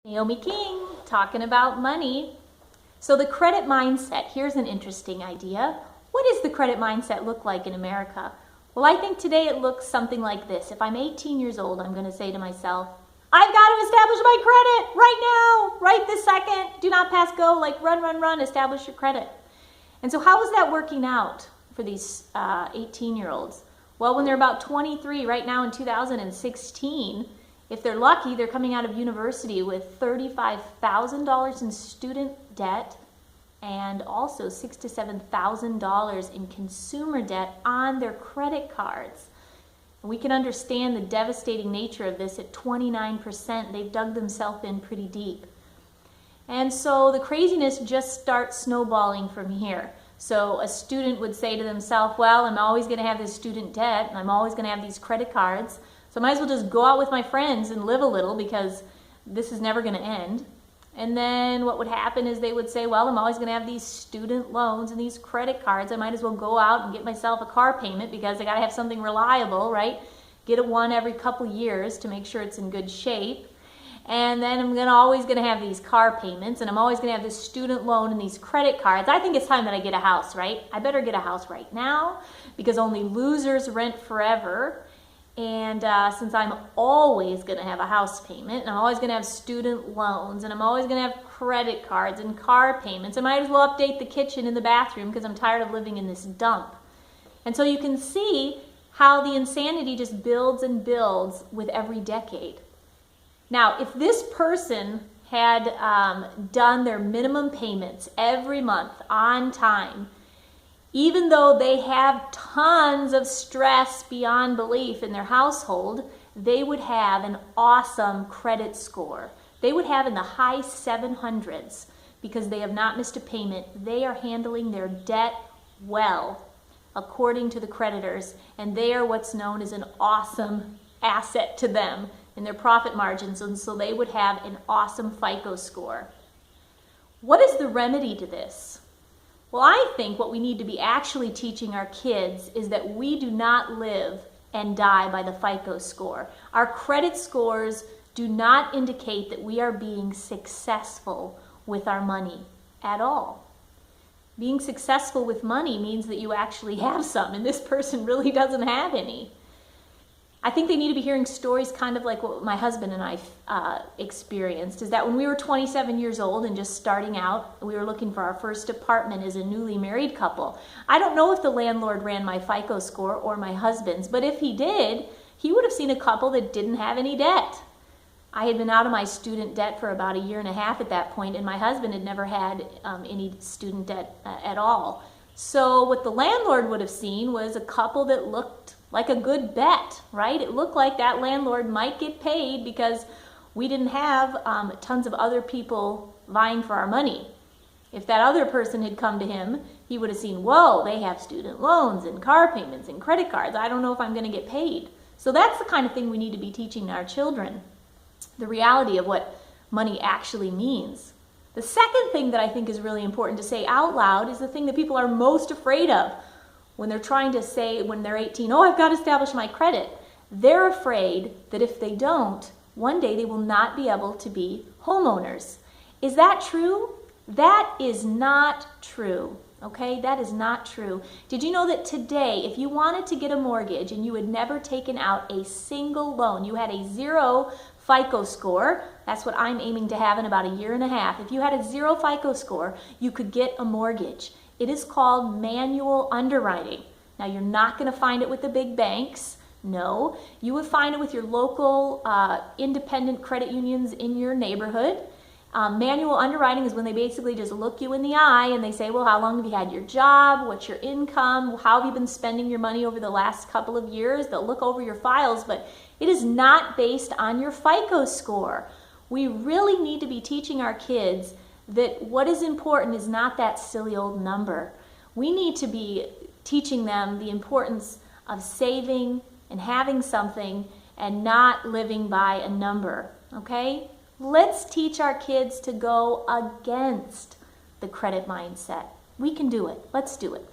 Naomi King, talking about money. So the credit mindset, here's an interesting idea. What does the credit mindset look like in America? Well, I think today it looks something like this. If I'm 18 years old, I'm going to say to myself, I've got to establish my credit right now, right this second. Do not pass go, like run, run, run, establish your credit. And so how is that working out for these 18-year-olds? Well, when they're about 23, right now in 2016, if they're lucky, they're coming out of university with $35,000 in student debt and also $6,000 to $7,000 in consumer debt on their credit cards. And we can understand the devastating nature of this at 29%. They've dug themselves in pretty deep. And so the craziness just starts snowballing from here. So a student would say to themselves, well, I'm always going to have this student debt and I'm always going to have these credit cards. So I might as well just go out with my friends and live a little because this is never going to end. And then what would happen is they would say, well, I'm always going to have these student loans and these credit cards. I might as well go out and get myself a car payment because I got to have something reliable, right? Get one every couple years to make sure it's in good shape. And then I'm always going to have these car payments and I'm always going to have this student loan and these credit cards. I think it's time that I get a house, right? I better get a house right now because only losers rent forever. And since I'm always going to have a house payment, and I'm always going to have student loans, and I'm always going to have credit cards and car payments, I might as well update the kitchen and the bathroom because I'm tired of living in this dump. And so you can see how the insanity just builds and builds with every decade. Now, if this person had done their minimum payments every month on time, even though they have tons of stress beyond belief in their household, they would have an awesome credit score. They would have in the high 700s because they have not missed a payment. They are handling their debt well, according to the creditors, and they are what's known as an awesome asset to them in their profit margins, and so they would have an awesome FICO score. What is the remedy to this? Well, I think what we need to be actually teaching our kids is that we do not live and die by the FICO score. Our credit scores do not indicate that we are being successful with our money at all. Being successful with money means that you actually have some, and this person really doesn't have any. I think they need to be hearing stories kind of like what my husband and I experienced, is that when we were 27 years old and just starting out, we were looking for our first apartment as a newly married couple. I don't know if the landlord ran my FICO score or my husband's, but if he did, he would have seen a couple that didn't have any debt. I had been out of my student debt for about 1.5 years at that point, and my husband had never had any student debt at all. So what the landlord would have seen was a couple that looked like a good bet, right? It looked like that landlord might get paid because we didn't have tons of other people vying for our money. If that other person had come to him, he would have seen, whoa, they have student loans and car payments and credit cards. I don't know if I'm going to get paid. So that's the kind of thing we need to be teaching our children, the reality of what money actually means. The second thing that I think is really important to say out loud is the thing that people are most afraid of when they're trying to say when they're 18, oh, I've got to establish my credit. They're afraid that if they don't, one day they will not be able to be homeowners. Is that true? That is not true, okay? That is not true. Did you know that today, if you wanted to get a mortgage and you had never taken out a single loan, you had a 0 FICO score, that's what I'm aiming to have in about 1.5 years. If you had a 0 FICO score, you could get a mortgage. It is called manual underwriting. Now, you're not going to find it with the big banks. No, you would find it with your local independent credit unions in your neighborhood. Manual underwriting is when they basically just look you in the eye and they say, well, how long have you had your job? What's your income? How have you been spending your money over the last couple of years? They'll look over your files, but it is not based on your FICO score. We really need to be teaching our kids that what is important is not that silly old number. We need to be teaching them the importance of saving and having something and not living by a number, okay? Let's teach our kids to go against the credit mindset. We can do it. Let's do it.